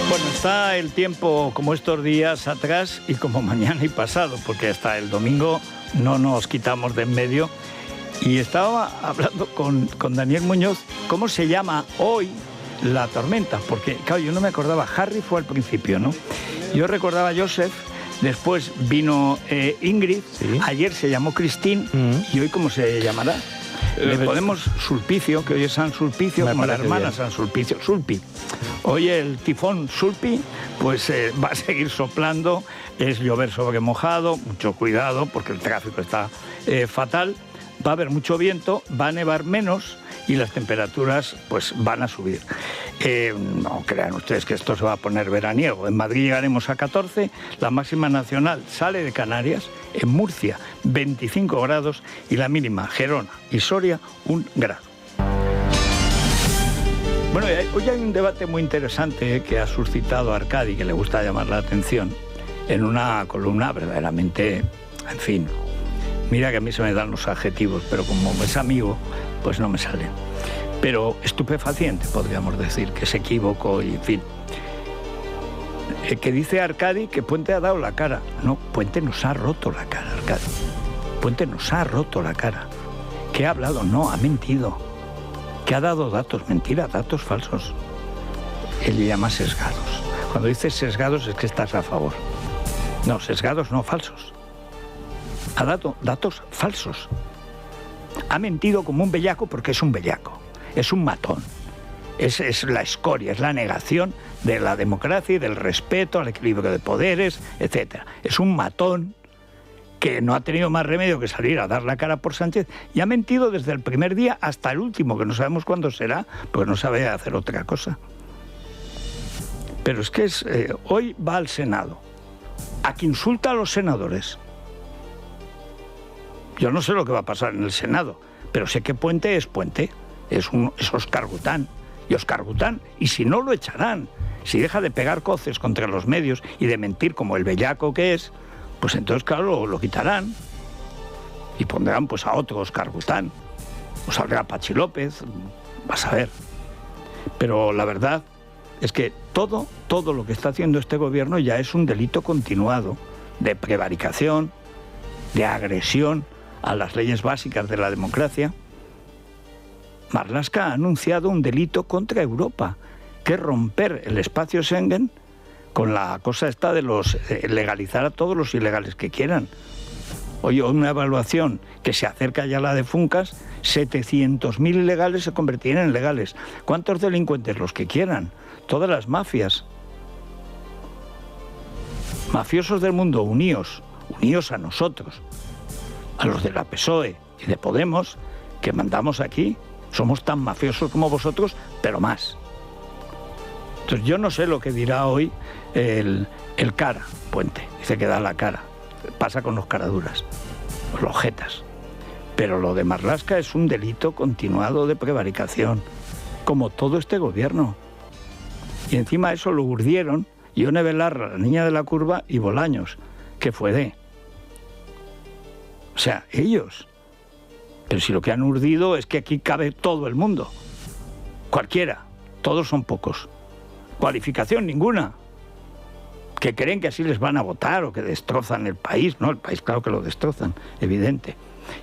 Bueno, está el tiempo como estos días atrás y como mañana y pasado, porque hasta el domingo no nos quitamos de en medio. Y estaba hablando con Daniel Muñoz cómo se llama hoy la tormenta, porque claro, yo no me acordaba. Harry fue al principio, ¿no? Yo recordaba a Joseph, después vino Ingrid, sí. Ayer se llamó Christine, y hoy ¿cómo se llamará? Le ponemos Sulpicio, que hoy es San Sulpicio, como la hermana San Sulpicio, Sulpi. Hoy el tifón Sulpi, pues va a seguir soplando, es llover sobre mojado, mucho cuidado porque el tráfico está fatal, va a haber mucho viento, va a nevar menos y las temperaturas pues van a subir. No crean ustedes que esto se va a poner veraniego. En Madrid llegaremos a 14, la máxima nacional sale de Canarias, en Murcia 25 grados y la mínima Gerona y Soria 1 grado. Bueno, hoy hay un debate muy interesante que ha suscitado Arcadi, que le gusta llamar la atención, en una columna verdaderamente, en fin, mira que a mí se me dan los adjetivos, pero como es amigo, pues no me salen. Pero estupefaciente, podríamos decir, que se equivocó y en fin. Que dice Arcadi que Puente ha dado la cara. No, Puente nos ha roto la cara, Arcadi. Puente nos ha roto la cara. ¿Que ha hablado? No, ha mentido. Que ha dado datos, mentira, datos falsos. Él le llama sesgados. Cuando dices sesgados es que estás a favor. No, sesgados no, falsos. Ha dado datos falsos. Ha mentido como un bellaco porque es un bellaco. Es un matón. Es la escoria, es la negación de la democracia y del respeto al equilibrio de poderes, etc. Es un matón que no ha tenido más remedio que salir a dar la cara por Sánchez y ha mentido desde el primer día hasta el último, que no sabemos cuándo será, porque no sabe hacer otra cosa. Pero es que hoy va al Senado, a que insulta a los senadores. Yo no sé lo que va a pasar en el Senado, pero sé que Puente es Puente, es Óscar Gután. Y Óscar Gután, y si no lo echarán, si deja de pegar coces contra los medios y de mentir como el bellaco que es, pues entonces claro, lo quitarán y pondrán pues a otro Óscar Gután, o saldrá Pachi López, vas a ver. Pero la verdad es que todo lo que está haciendo este gobierno ya es un delito continuado de prevaricación, de agresión a las leyes básicas de la democracia. Marlaska ha anunciado un delito contra Europa, que es romper el espacio Schengen con la cosa esta de legalizar a todos los ilegales que quieran. Oye, una evaluación que se acerca ya a la de Funcas, 700.000 ilegales se convertirían en legales. ¿Cuántos delincuentes? Los que quieran. Todas las mafias. Mafiosos del mundo, uníos a nosotros, a los de la PSOE y de Podemos, que mandamos aquí. Somos tan mafiosos como vosotros, pero más. Entonces yo no sé lo que dirá hoy el cara, Puente. Dice que da la cara. Pasa con los caraduras, los jetas. Pero lo de Marlaska es un delito continuado de prevaricación, como todo este gobierno. Y encima eso lo urdieron Ione Belarra, la niña de la curva, y Bolaños, que fue de. O sea, ellos. Pero si lo que han urdido es que aquí cabe todo el mundo. Cualquiera. Todos son pocos. Cualificación ninguna. Que creen que así les van a votar o que destrozan el país. No, el país claro que lo destrozan, evidente.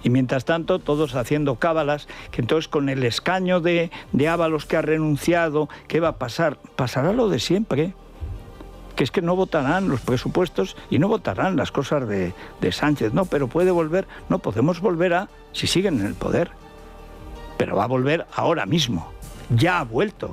Y mientras tanto, todos haciendo cábalas, que entonces con el escaño de Ábalos que ha renunciado, ¿qué va a pasar? Pasará lo de siempre. Que es que no votarán los presupuestos y no votarán las cosas de Sánchez. No, pero puede volver. No, podemos volver si siguen en el poder. Pero va a volver ahora mismo. Ya ha vuelto.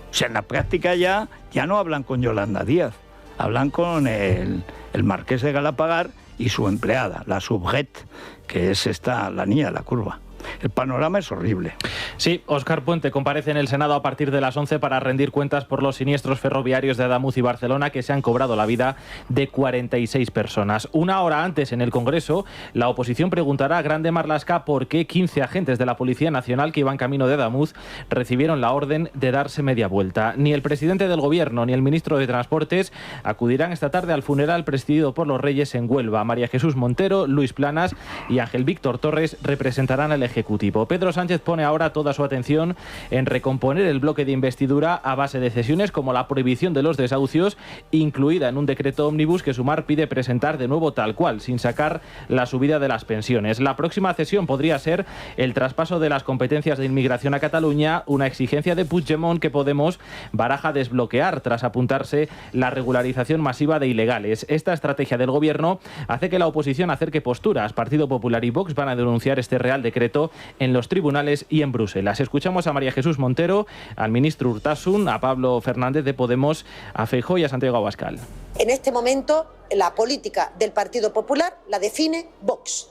O sea, en la práctica ya no hablan con Yolanda Díaz. Hablan con el marqués de Galapagar y su empleada, la Subret, que es la niña de la curva. El panorama es horrible. Sí, Óscar Puente comparece en el Senado a partir de las 11 para rendir cuentas por los siniestros ferroviarios de Adamuz y Barcelona que se han cobrado la vida de 46 personas. Una hora antes, en el Congreso, la oposición preguntará a Grande Marlaska por qué 15 agentes de la Policía Nacional que iban camino de Adamuz recibieron la orden de darse media vuelta. Ni el presidente del Gobierno ni el ministro de Transportes acudirán esta tarde al funeral presidido por los Reyes en Huelva. María Jesús Montero, Luis Planas y Ángel Víctor Torres representarán al Ejecutivo. Pedro Sánchez pone ahora toda su atención en recomponer el bloque de investidura a base de cesiones como la prohibición de los desahucios, incluida en un decreto ómnibus que Sumar pide presentar de nuevo tal cual, sin sacar la subida de las pensiones. La próxima cesión podría ser el traspaso de las competencias de inmigración a Cataluña, una exigencia de Puigdemont que Podemos baraja desbloquear tras apuntarse la regularización masiva de ilegales. Esta estrategia del gobierno hace que la oposición acerque posturas. Partido Popular y Vox van a denunciar este Real Decreto en los tribunales y en Bruselas. Escuchamos a María Jesús Montero, al ministro Urtasun, a Pablo Fernández de Podemos, a Feijóo y a Santiago Abascal. En este momento, la política del Partido Popular la define Vox,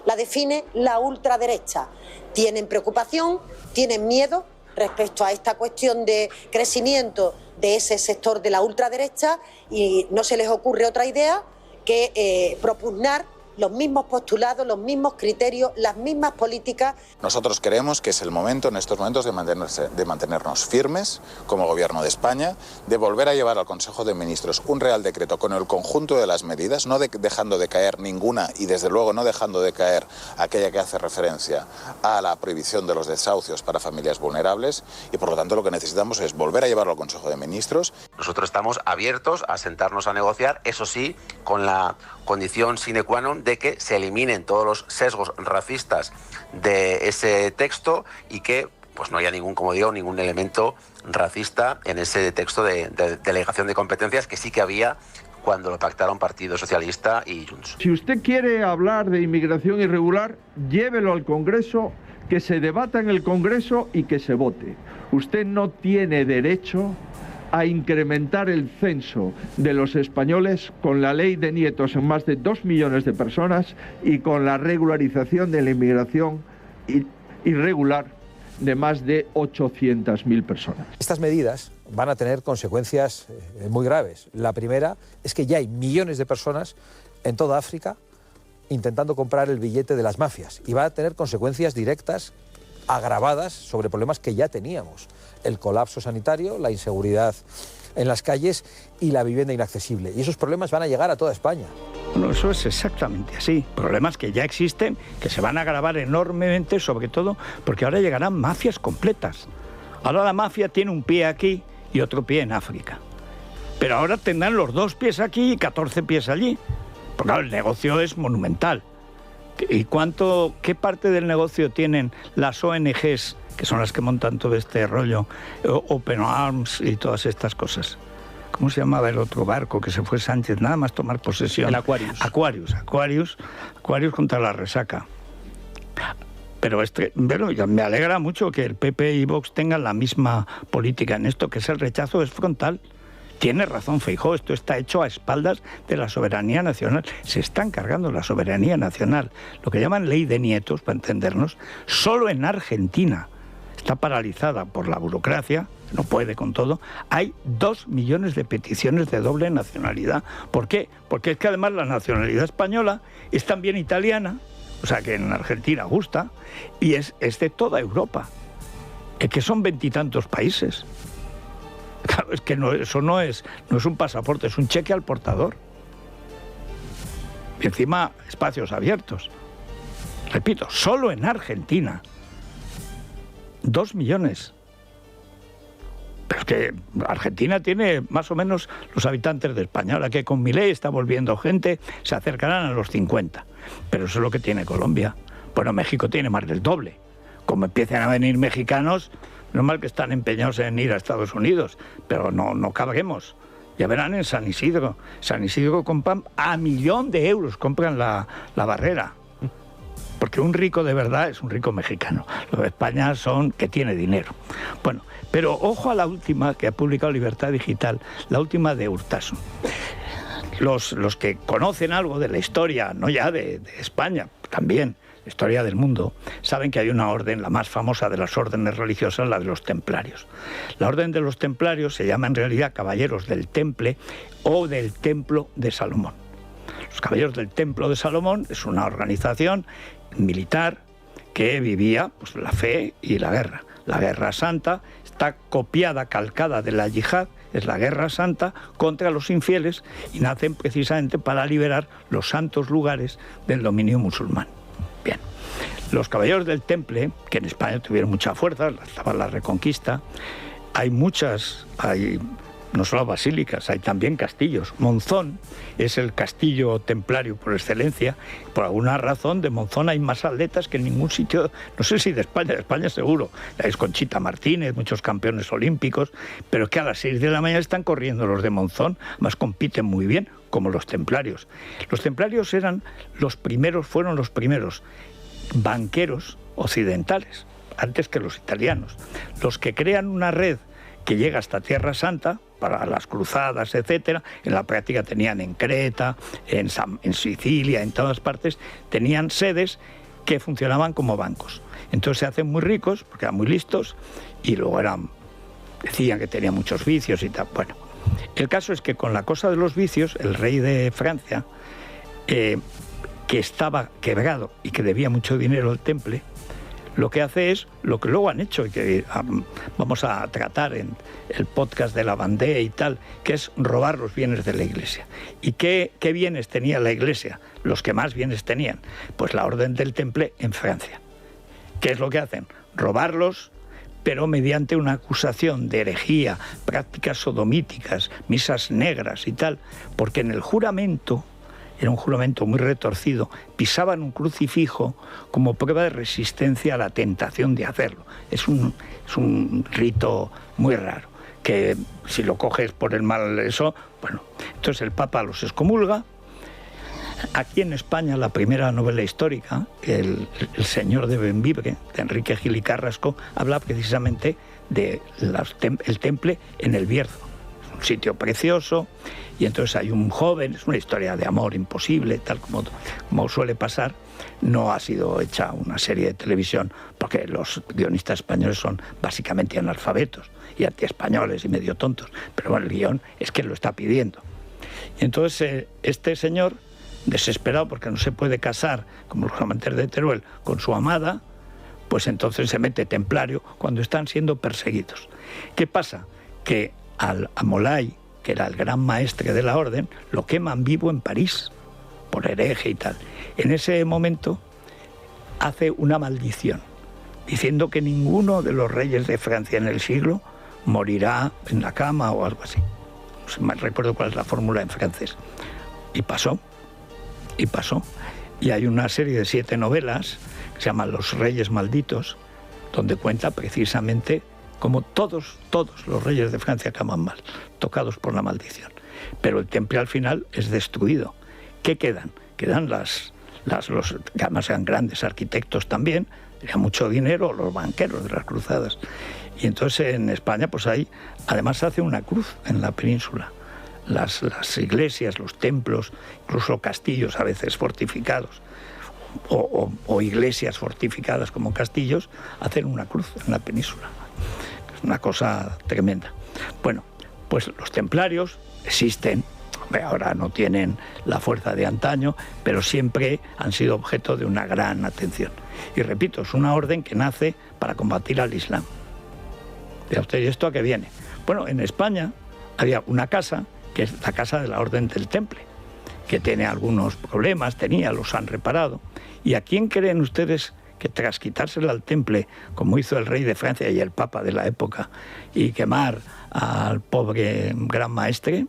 la define la ultraderecha. Tienen preocupación, tienen miedo respecto a esta cuestión de crecimiento de ese sector de la ultraderecha y no se les ocurre otra idea que propugnar los mismos postulados, los mismos criterios, las mismas políticas. Nosotros creemos que es el momento, en estos momentos, de mantenernos firmes como Gobierno de España, de volver a llevar al Consejo de Ministros un Real Decreto con el conjunto de las medidas, no dejando de caer ninguna y, desde luego, no dejando de caer aquella que hace referencia a la prohibición de los desahucios para familias vulnerables y, por lo tanto, lo que necesitamos es volver a llevarlo al Consejo de Ministros. Nosotros estamos abiertos a sentarnos a negociar, eso sí, con la condición sine qua non de que se eliminen todos los sesgos racistas de ese texto y que pues no haya ningún elemento racista en ese texto de delegación de competencias que sí que había cuando lo pactaron Partido Socialista y Junts. Si usted quiere hablar de inmigración irregular, llévelo al Congreso, que se debata en el Congreso y que se vote. Usted no tiene derecho a incrementar el censo de los españoles con la ley de nietos en más de 2 millones de personas y con la regularización de la inmigración irregular de más de 800.000 personas. Estas medidas van a tener consecuencias muy graves. La primera es que ya hay millones de personas en toda África intentando comprar el billete de las mafias y va a tener consecuencias directas agravadas sobre problemas que ya teníamos. El colapso sanitario, la inseguridad en las calles y la vivienda inaccesible. Y esos problemas van a llegar a toda España. Bueno, eso es exactamente así. Problemas que ya existen, que se van a agravar enormemente, sobre todo porque ahora llegarán mafias completas. Ahora la mafia tiene un pie aquí y otro pie en África. Pero ahora tendrán los 2 pies aquí y 14 pies allí. Porque claro, el negocio es monumental. ¿Y qué parte del negocio tienen las ONGs, que son las que montan todo este rollo, Open Arms y todas estas cosas? ¿Cómo se llamaba el otro barco que se fue Sánchez? Nada más tomar posesión. El Aquarius. Aquarius contra la resaca. Pero me alegra mucho que el PP y Vox tengan la misma política en esto, que es el rechazo, es frontal. Tiene razón Feijóo, esto está hecho a espaldas de la soberanía nacional. Se están cargando la soberanía nacional. Lo que llaman ley de nietos, para entendernos, solo en Argentina está paralizada por la burocracia, no puede con todo. Hay 2 millones de peticiones de doble nacionalidad. ¿Por qué? Porque es que además la nacionalidad española es también italiana, o sea que en Argentina gusta, y es de toda Europa. Es que son 20 y tantos países. Claro, es que eso no es un pasaporte, es un cheque al portador. Y encima, espacios abiertos. Repito, solo en Argentina. 2 millones. Pero es que Argentina tiene más o menos los habitantes de España. Ahora que con Milei está volviendo gente, se acercarán a los 50. Pero eso es lo que tiene Colombia. Bueno, México tiene más del doble. Como empiecen a venir mexicanos, normal que están empeñados en ir a Estados Unidos, pero no cabemos. Ya verán en San Isidro. San Isidro compran a 1 millón de euros, compran la barrera. Porque un rico de verdad es un rico mexicano. Los de España son que tiene dinero. Bueno, pero ojo a la última que ha publicado Libertad Digital, la última de Urtasun. Los que conocen algo de la historia, no ya de España, también, la historia del mundo, saben que hay una orden, la más famosa de las órdenes religiosas, la de los templarios. La orden de los templarios se llama en realidad Caballeros del Temple o del Templo de Salomón. Los Caballeros del Templo de Salomón es una organización militar que vivía pues, la fe y la guerra. La guerra santa está copiada, calcada de la yihad, es la guerra santa contra los infieles y nacen precisamente para liberar los santos lugares del dominio musulmán. Bien, Los caballeros del Temple, que en España tuvieron mucha fuerza, estaba la Reconquista, hay no solo basílicas, hay también castillos. Monzón es el castillo templario por excelencia. Por alguna razón de Monzón hay más atletas que en ningún sitio, no sé si de España seguro. Es Conchita Martínez, muchos campeones olímpicos, pero es que a las 6 de la mañana están corriendo los de Monzón, además compiten muy bien, como los templarios. Los templarios fueron los primeros banqueros occidentales, antes que los italianos, los que crean una red que llega hasta Tierra Santa para las cruzadas, etcétera. En la práctica tenían en Creta, en Sicilia, en todas partes, tenían sedes que funcionaban como bancos. Entonces se hacen muy ricos, porque eran muy listos, y luego decían que tenían muchos vicios y tal. Bueno, el caso es que con la cosa de los vicios, el rey de Francia, que estaba quebrado y que debía mucho dinero al Temple, lo que hace es lo que luego han hecho y que vamos a tratar en el podcast de la Vendée y tal, que es robar los bienes de la Iglesia. ¿Y qué bienes tenía la Iglesia? Los que más bienes tenían, pues la Orden del Temple en Francia. ¿Qué es lo que hacen? Robarlos, pero mediante una acusación de herejía, prácticas sodomíticas, misas negras y tal, porque en el juramento, era un juramento muy retorcido, pisaban un crucifijo como prueba de resistencia a la tentación de hacerlo. Es un rito muy raro, que si lo coges por el mal eso, bueno, entonces el Papa los excomulga. Aquí en España la primera novela histórica, El Señor de Bembibre, de Enrique Gil y Carrasco, habla precisamente de el Temple en el Bierzo. Es un sitio precioso, y entonces hay un joven, es una historia de amor imposible, tal como suele pasar. No ha sido hecha una serie de televisión porque los guionistas españoles son básicamente analfabetos y antiespañoles y medio tontos, pero bueno, el guión es quien lo está pidiendo. Y entonces este señor, desesperado porque no se puede casar, como los amantes de Teruel, con su amada, pues entonces se mete templario cuando están siendo perseguidos. ¿Qué pasa? Que a Molay, que era el gran maestre de la orden, lo queman vivo en París, por hereje y tal. En ese momento hace una maldición, diciendo que ninguno de los reyes de Francia en el siglo morirá en la cama o algo así. No me recuerdo cuál es la fórmula en francés. Y pasó. Y hay una serie de 7 novelas que se llaman Los Reyes Malditos, donde cuenta precisamente cómo todos los reyes de Francia acaban mal, tocados por la maldición. Pero el Temple al final es destruido. ¿Qué quedan? Quedan los que además eran grandes arquitectos también, tenían mucho dinero, los banqueros de las cruzadas. Y entonces en España, pues ahí, además se hace una cruz en la península. Las iglesias, los templos, incluso castillos a veces fortificados, o iglesias fortificadas como castillos, hacen una cruz en la península. Es una cosa tremenda. Bueno, pues los templarios existen, ahora no tienen la fuerza de antaño, pero siempre han sido objeto de una gran atención. Y repito, es una orden que nace para combatir al Islam. Vea usted, ¿y esto a qué viene? Bueno, en España había una casa, que es la Casa de la Orden del Temple, que tiene algunos problemas, los han reparado. ¿Y a quién creen ustedes que tras quitársela al Temple, como hizo el rey de Francia y el Papa de la época, y quemar al pobre gran maestre,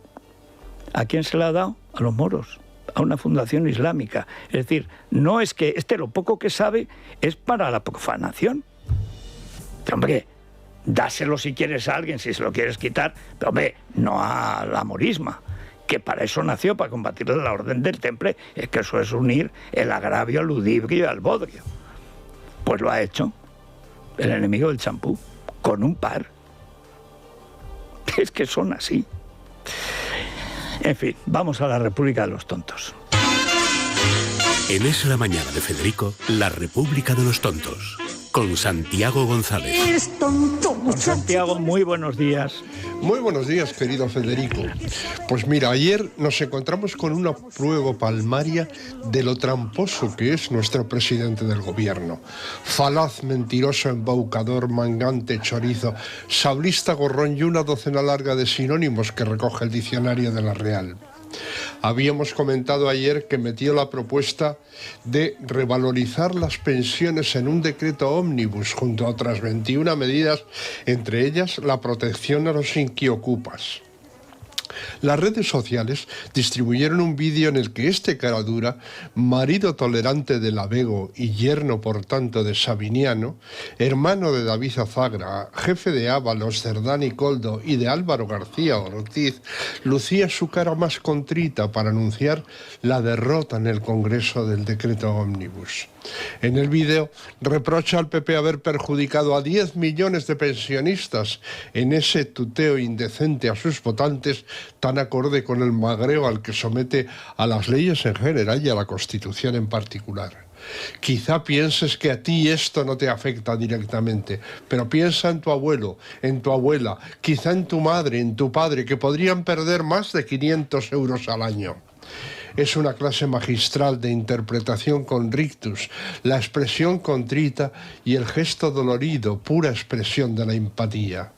¿a quién se la ha dado? A los moros, a una fundación islámica. Es decir, no es que lo poco que sabe es para la profanación. Pero, hombre, dáselo si quieres a alguien, si se lo quieres quitar, pero hombre, no a la morisma, que para eso nació, para combatir la Orden del Temple. Es que eso es unir el agravio al ludibrio y al bodrio. Pues lo ha hecho el enemigo del champú, con un par. Es que son así. En fin, vamos a la República de los Tontos. En Es la Mañana de Federico, la República de los Tontos, con Santiago González. Eres tonto, muchacho. Santiago, muy buenos días. Muy buenos días, querido Federico. Pues mira, ayer nos encontramos con una prueba palmaria de lo tramposo que es nuestro presidente del gobierno. Falaz, mentiroso, embaucador, mangante, chorizo, sablista, gorrón y una docena larga de sinónimos que recoge el diccionario de la Real. Habíamos comentado ayer que metió la propuesta de revalorizar las pensiones en un decreto ómnibus junto a otras 21 medidas, entre ellas la protección a los inquiocupas. Las redes sociales distribuyeron un vídeo en el que este caradura, marido tolerante de Lavego y yerno por tanto de Sabiniano, hermano de David Azagra, jefe de Ábalos, Cerdán y Coldo y de Álvaro García Ortiz, lucía su cara más contrita para anunciar la derrota en el Congreso del decreto ómnibus. En el vídeo reprocha al PP haber perjudicado a 10 millones de pensionistas en ese tuteo indecente a sus votantes, tan acorde con el magreo al que somete a las leyes en general y a la Constitución en particular. Quizá pienses que a ti esto no te afecta directamente, pero piensa en tu abuelo, en tu abuela, quizá en tu madre, en tu padre, que podrían perder más de 500 euros al año. Es una clase magistral de interpretación con rictus, la expresión contrita y el gesto dolorido, pura expresión de la empatía.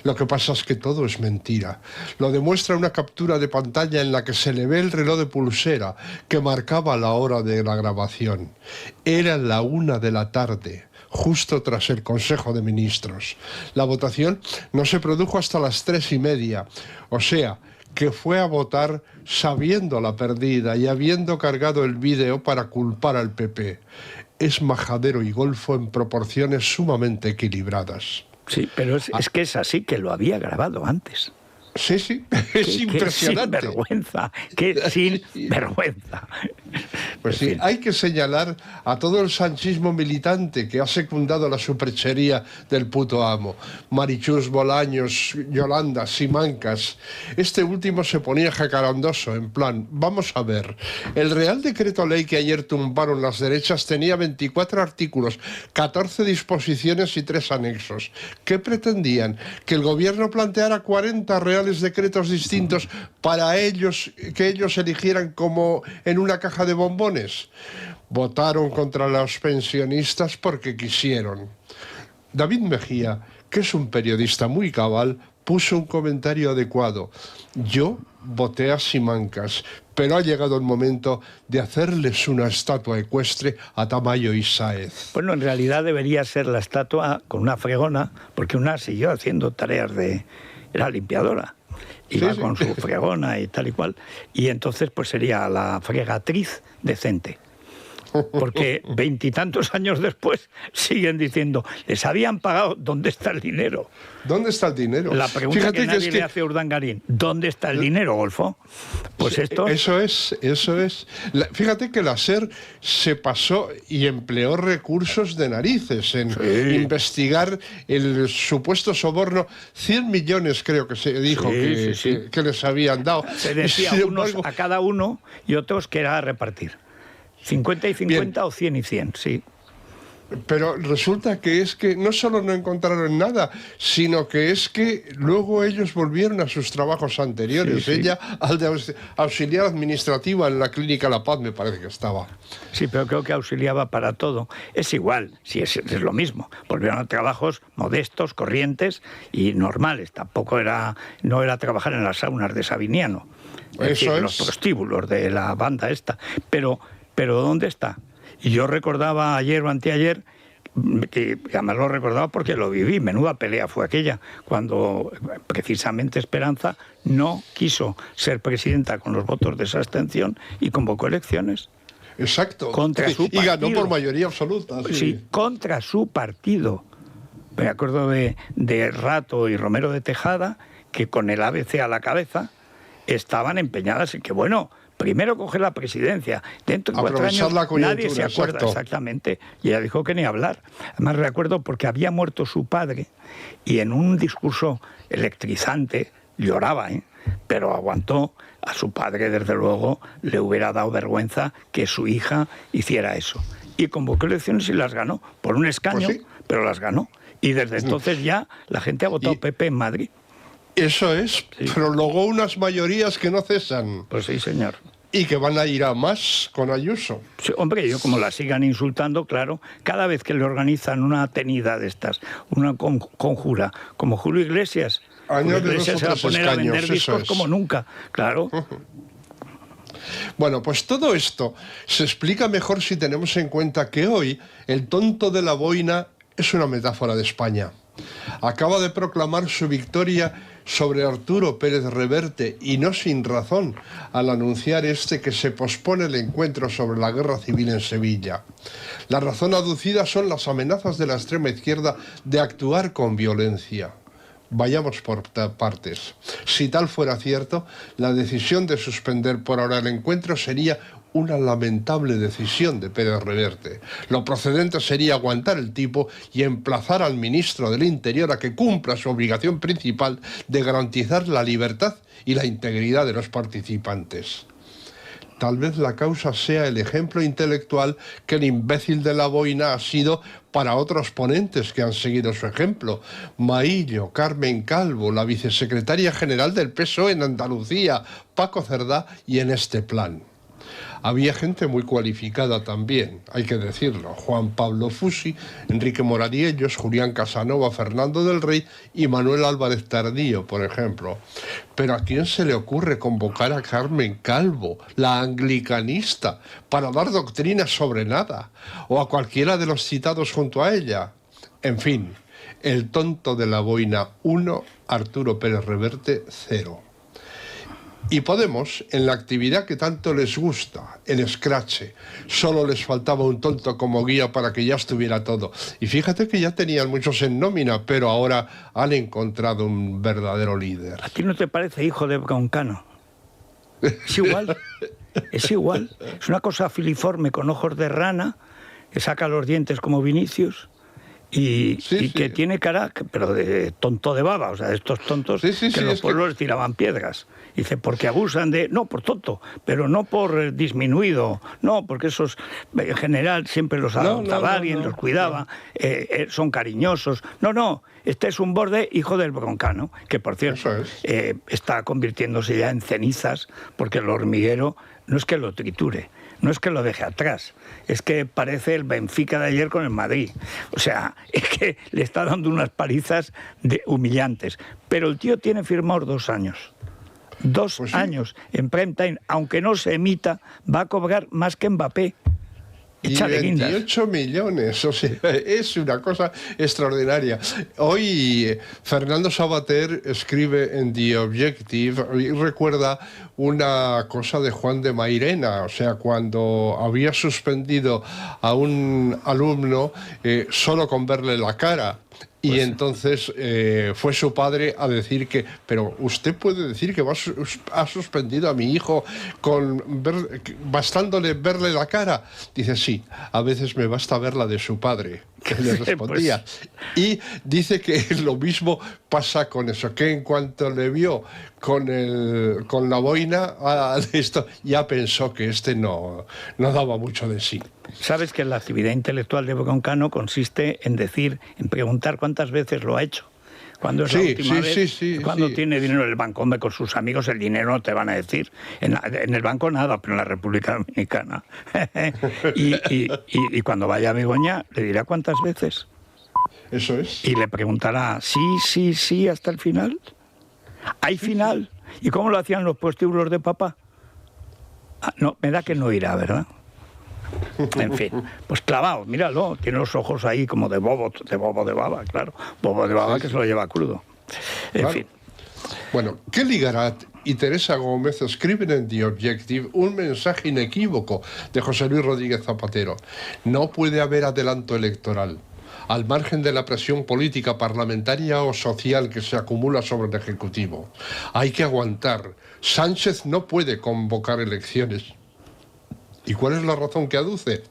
Lo que pasa es que todo es mentira. Lo demuestra una captura de pantalla en la que se le ve el reloj de pulsera que marcaba la hora de la grabación. Era la 1 de la tarde. Justo tras el Consejo de Ministros. La votación no se produjo hasta las 3:30, o sea, que fue a votar sabiendo la perdida y habiendo cargado el vídeo para culpar al PP. Es majadero y golfo en proporciones sumamente equilibradas. Sí, pero es que es así, que lo había grabado antes. Sí, sí, es impresionante. Qué sinvergüenza, qué sinvergüenza. Pues sí, hay que señalar a todo el sanchismo militante que ha secundado la superchería del puto amo. Marichus, Bolaños, Yolanda, Simancas. Este último se ponía jacarandoso, en plan, vamos a ver, el Real Decreto Ley que ayer tumbaron las derechas tenía 24 artículos, 14 disposiciones y 3 anexos. ¿Qué pretendían? ¿Que el gobierno planteara 40 reales decretos distintos para ellos, que ellos eligieran como en una caja de bombones? Votaron contra los pensionistas porque quisieron. David Mejía, que es un periodista muy cabal, puso un comentario adecuado. Yo voté a Simancas, pero ha llegado el momento de hacerles una estatua ecuestre a Tamayo y Sáez. Bueno, en realidad debería ser la estatua con una fregona, porque una siguió haciendo tareas de... era limpiadora. Iba con su fregona y tal y cual. Y entonces pues sería la fregatriz decente. Porque 20 y tantos años después siguen diciendo, les habían pagado, ¿dónde está el dinero? ¿Dónde está el dinero? La pregunta Fíjate que nadie le hace a Urdangarín, ¿dónde está el dinero, Golfo? Pues esto... Eso es. Fíjate que la SER se pasó y empleó recursos de narices en investigar el supuesto soborno. 100 millones creo que se dijo que les habían dado. Se decía unos a cada uno y otros que era a repartir. 50 y 50 Bien. O 100 y 100, sí. Pero resulta que es que no solo no encontraron nada, sino que es que luego ellos volvieron a sus trabajos anteriores. Sí, sí. Ella, al de auxiliar administrativa en la Clínica La Paz, me parece que estaba. Sí, pero creo que auxiliaba para todo. Es igual, sí, es lo mismo. Volvieron a trabajos modestos, corrientes y normales. Tampoco no era trabajar en las saunas de Sabiniano. Eso es. Los prostíbulos de la banda esta. Pero ¿dónde está? Y yo recordaba ayer o anteayer, que además lo recordaba porque lo viví, menuda pelea fue aquella, cuando precisamente Esperanza no quiso ser presidenta con los votos de esa abstención y convocó elecciones. Exacto. Contra su partido. Y ganó por mayoría absoluta. Sí, contra su partido. Me acuerdo de Rato y Romero de Tejada, que con el ABC a la cabeza estaban empeñadas en que, bueno, primero coger la presidencia, dentro de 4 años nadie se acuerda exactamente. Y ella dijo que ni hablar. Además recuerdo porque había muerto su padre y en un discurso electrizante lloraba, pero aguantó. A su padre, desde luego, le hubiera dado vergüenza que su hija hiciera eso. Y convocó elecciones y las ganó, por un escaño, pues sí, pero las ganó. Y desde entonces ya la gente ha votado PP en Madrid. Eso es, sí. Pero luego unas mayorías que no cesan. Pues sí, señor. Y que van a ir a más con Ayuso. Sí, hombre, yo como la sigan insultando, claro, cada vez que le organizan una tenida de estas, una conjura, como Julio Iglesias, Julio Iglesias se va a poner a vender discos como nunca, claro. Bueno, pues todo esto se explica mejor si tenemos en cuenta que hoy el tonto de la boina es una metáfora de España. Acaba de proclamar su victoria sobre Arturo Pérez Reverte, y no sin razón, al anunciar que se pospone el encuentro sobre la guerra civil en Sevilla. La razón aducida son las amenazas de la extrema izquierda de actuar con violencia. Vayamos por partes. Si tal fuera cierto, la decisión de suspender por ahora el encuentro sería una lamentable decisión de Pérez Reverte. Lo procedente sería aguantar el tipo y emplazar al ministro del Interior a que cumpla su obligación principal de garantizar la libertad y la integridad de los participantes. Tal vez la causa sea el ejemplo intelectual que el imbécil de la boina ha sido para otros ponentes que han seguido su ejemplo. Maillo, Carmen Calvo, la vicesecretaria general del PSOE en Andalucía, Paco Cerdá, y en este plan. Había gente muy cualificada también, hay que decirlo. Juan Pablo Fusi, Enrique Moradiellos, Julián Casanova, Fernando del Rey y Manuel Álvarez Tardío, por ejemplo. Pero ¿a quién se le ocurre convocar a Carmen Calvo, la anglicanista, para dar doctrinas sobre nada? ¿O a cualquiera de los citados junto a ella? En fin, el tonto de la boina 1, Arturo Pérez Reverte 0. Y Podemos, en la actividad que tanto les gusta, el escrache, solo les faltaba un tonto como guía para que ya estuviera todo. Y fíjate que ya tenían muchos en nómina, pero ahora han encontrado un verdadero líder. ¿A ti no te parece hijo de Broncano? Es igual, es igual. Es una cosa filiforme con ojos de rana, que saca los dientes como Vinicius. Y que tiene cara, pero de tonto de baba, o sea, de estos tontos que en los pueblos les tiraban piedras. Dice, porque abusan de... No, por tonto, pero no por disminuido, no, porque esos, en general, siempre los adoptaba alguien, los cuidaba, son cariñosos. No, este es un borde hijo del Broncano, que por cierto está convirtiéndose ya en cenizas, porque el hormiguero no es que lo triture, no es que lo deje atrás, es que parece el Benfica de ayer con el Madrid. O sea, es que le está dando unas palizas humillantes. Pero el tío tiene firmados 2 años. 2 años en prime time, aunque no se emita, va a cobrar más que Mbappé. Y 28 millones, o sea, es una cosa extraordinaria. Hoy Fernando Savater escribe en The Objective y recuerda una cosa de Juan de Mairena, o sea, cuando había suspendido a un alumno solo con verle la cara. Y entonces fue su padre a decir que, pero usted puede decir que ha suspendido a mi hijo bastándole verle la cara. Dice, sí, a veces me basta ver la de su padre, que le respondía. Y dice que lo mismo pasa con eso, que en cuanto le vio con la boina, esto ya pensó que no daba mucho de sí. Sabes que la actividad intelectual de Broncano consiste en preguntar cuántas veces lo ha hecho. ¿Cuándo es la última vez? ¿Cuándo tiene dinero en el banco? Hombre, con sus amigos el dinero no te van a decir. En el banco nada, pero en la República Dominicana. y cuando vaya a Begoña le dirá cuántas veces. Eso es. Y le preguntará, sí, hasta el final. ¿Hay final? ¿Y cómo lo hacían los prostíbulos de papá? No, me da que no irá, ¿verdad? En fin, pues clavado, míralo, tiene los ojos ahí como de bobo de baba, claro. Bobo de baba que se lo lleva crudo. En fin. Bueno, Kelly Garat y Teresa Gómez escriben en The Objective un mensaje inequívoco de José Luis Rodríguez Zapatero. No puede haber adelanto electoral. Al margen de la presión política, parlamentaria o social que se acumula sobre el Ejecutivo. Hay que aguantar. Sánchez no puede convocar elecciones. ¿Y cuál es la razón que aduce?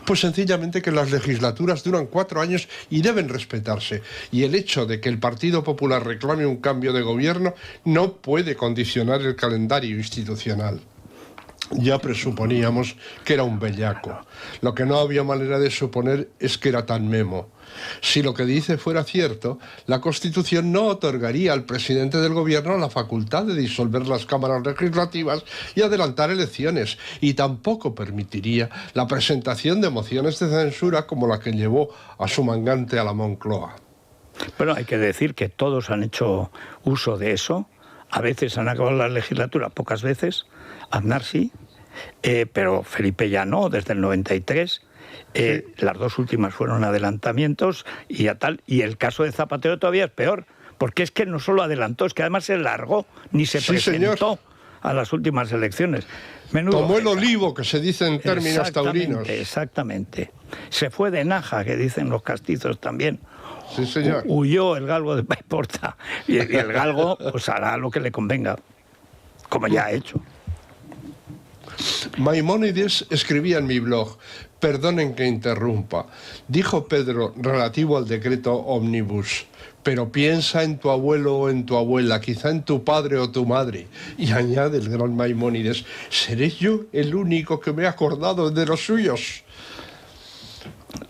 Pues sencillamente que las legislaturas duran 4 años y deben respetarse. Y el hecho de que el Partido Popular reclame un cambio de gobierno no puede condicionar el calendario institucional. Ya presuponíamos que era un bellaco. Lo que no había manera de suponer es que era tan memo. Si lo que dice fuera cierto, la Constitución no otorgaría al presidente del gobierno la facultad de disolver las cámaras legislativas y adelantar elecciones, y tampoco permitiría la presentación de mociones de censura como la que llevó a su mangante a la Moncloa. Bueno, hay que decir que todos han hecho uso de eso. A veces han acabado la legislatura, pocas veces. Aznar sí, pero Felipe ya no, desde el 93. Las dos últimas fueron adelantamientos y el caso de Zapatero todavía es peor, porque es que no solo adelantó, es que además se largó, ni se presentó a las últimas elecciones. Tomó el olivo, que se dice en términos taurinos. Exactamente. Se fue de naja, que dicen los castizos también. Sí, señor. Huyó el galgo de Paiporta y el galgo pues hará lo que le convenga, como ya ha hecho. Maimónides escribía en mi blog: perdonen que interrumpa, dijo Pedro relativo al decreto ómnibus, pero piensa en tu abuelo o en tu abuela, quizá en tu padre o tu madre. Y añade el gran Maimónides: ¿seré yo el único que me he acordado de los suyos?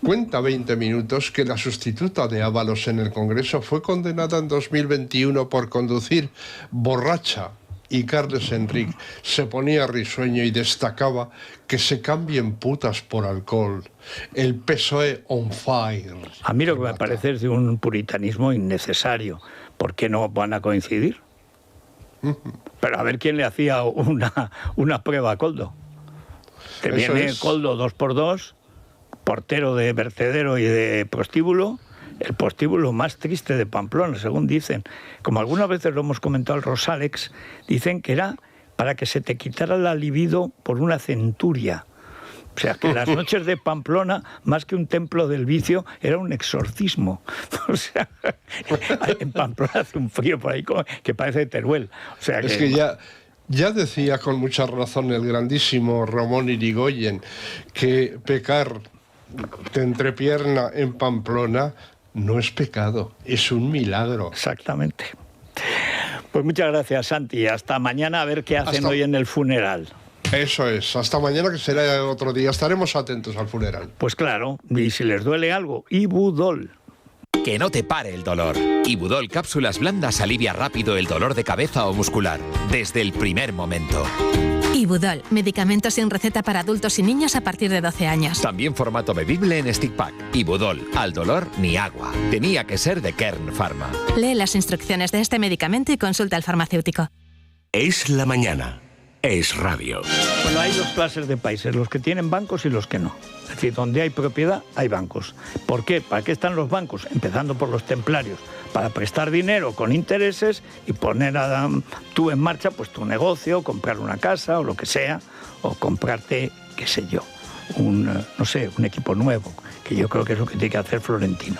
Cuenta 20 minutos que la sustituta de Ábalos en el Congreso fue condenada en 2021 por conducir borracha, y Carles Enrique se ponía risueño y destacaba que se cambien putas por alcohol. El PSOE on fire. A mí lo que me parece es de un puritanismo innecesario. ¿Por qué no van a coincidir? Pero a ver quién le hacía una prueba a Koldo. Que viene Koldo 2x2, portero de vertedero y de prostíbulo, el prostíbulo más triste de Pamplona, según dicen. Como algunas veces lo hemos comentado al Rosalex, dicen que era para que se te quitara la libido por una centuria. O sea, que las noches de Pamplona, más que un templo del vicio, era un exorcismo. O sea, en Pamplona hace un frío por ahí que parece Teruel. O sea, es que ya decía con mucha razón el grandísimo Ramón Irigoyen que pecar de entrepierna en Pamplona no es pecado, es un milagro. Exactamente. Pues muchas gracias, Santi. Hasta mañana, a ver qué hacen hoy en el funeral. Eso es. Hasta mañana, que será otro día. Estaremos atentos al funeral. Pues claro. Y si les duele algo, Ibudol. Que no te pare el dolor. Ibudol Cápsulas Blandas alivia rápido el dolor de cabeza o muscular, desde el primer momento. Ibudol, medicamento sin receta para adultos y niños a partir de 12 años. También formato bebible en stick pack. Ibudol, al dolor ni agua. Tenía que ser de Kern Pharma. Lee las instrucciones de este medicamento y consulta al farmacéutico. Es la mañana. Es radio. Bueno, hay dos clases de países, los que tienen bancos y los que no. Es decir, donde hay propiedad, hay bancos. ¿Por qué? ¿Para qué están los bancos? Empezando por los templarios, para prestar dinero con intereses y poner tú en marcha pues tu negocio, comprar una casa o lo que sea, o comprarte, qué sé yo, un equipo nuevo, que yo creo que es lo que tiene que hacer Florentino.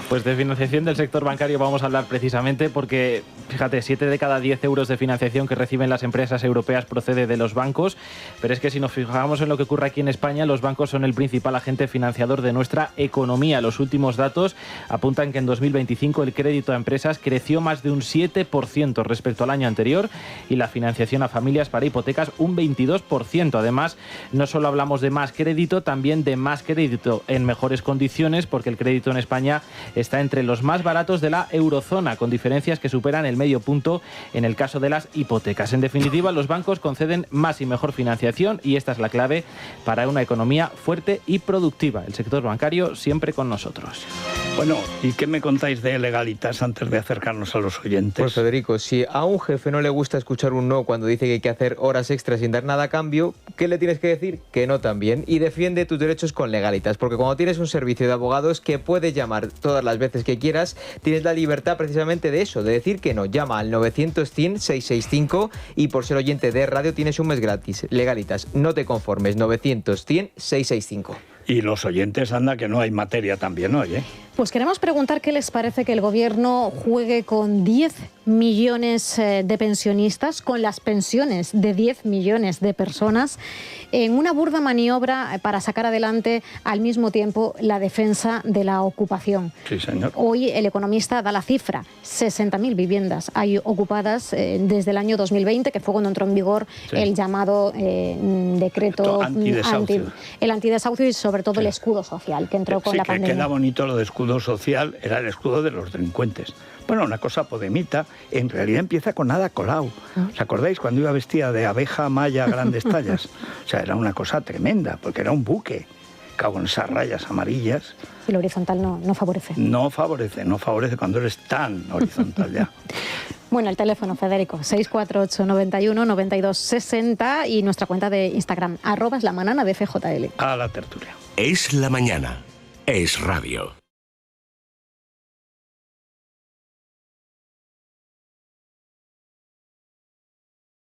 Pues de financiación del sector bancario vamos a hablar precisamente porque, fíjate, 7 de cada 10 euros de financiación que reciben las empresas europeas procede de los bancos, pero es que si nos fijamos en lo que ocurre aquí en España, los bancos son el principal agente financiador de nuestra economía. Los últimos datos apuntan que en 2025 el crédito a empresas creció más de un 7% respecto al año anterior y la financiación a familias para hipotecas un 22%. Además, no solo hablamos de más crédito, también de más crédito en mejores condiciones, porque el crédito en España está entre los más baratos de la eurozona, con diferencias que superan el medio punto en el caso de las hipotecas. En definitiva, los bancos conceden más y mejor financiación y esta es la clave para una economía fuerte y productiva. El sector bancario siempre con nosotros. Bueno, ¿y qué me contáis de Legalitas antes de acercarnos a los oyentes? Pues Federico, si a un jefe no le gusta escuchar un no cuando dice que hay que hacer horas extras sin dar nada a cambio, ¿qué le tienes que decir? Que no también. Y defiende tus derechos con Legalitas, porque cuando tienes un servicio de abogados que puedes llamar todas las veces que quieras, tienes la libertad precisamente de eso, de decir que no. Llama al 900-100-665 y por ser oyente de radio tienes un mes gratis. Legalitas, no te conformes, 900-100-665. Y los oyentes, anda, que no hay materia también hoy, ¿eh? Pues queremos preguntar qué les parece que el gobierno juegue con 10 millones de pensionistas, con las pensiones de 10 millones de personas, en una burda maniobra para sacar adelante al mismo tiempo la defensa de la ocupación. Sí, señor. Hoy el economista da la cifra, 60.000 viviendas hay ocupadas desde el año 2020, que fue cuando entró en vigor el llamado decreto antidesahucio. El antidesahucio y sobre todo el escudo social que entró con la pandemia. Sí, que queda bonito lo de escudo social, era el escudo de los delincuentes. Bueno, una cosa podemita, en realidad empieza con Ada Colau. ¿Os acordáis cuando iba vestida de abeja maya grandes tallas? O sea, era una cosa tremenda, porque era un buque, con esas rayas amarillas. Y lo horizontal no favorece. No favorece cuando eres tan horizontal ya. Bueno, el teléfono, Federico, 648 91 92 60 y nuestra cuenta de Instagram, @lamanana de FJL. A la tertulia. Es la mañana. Es radio.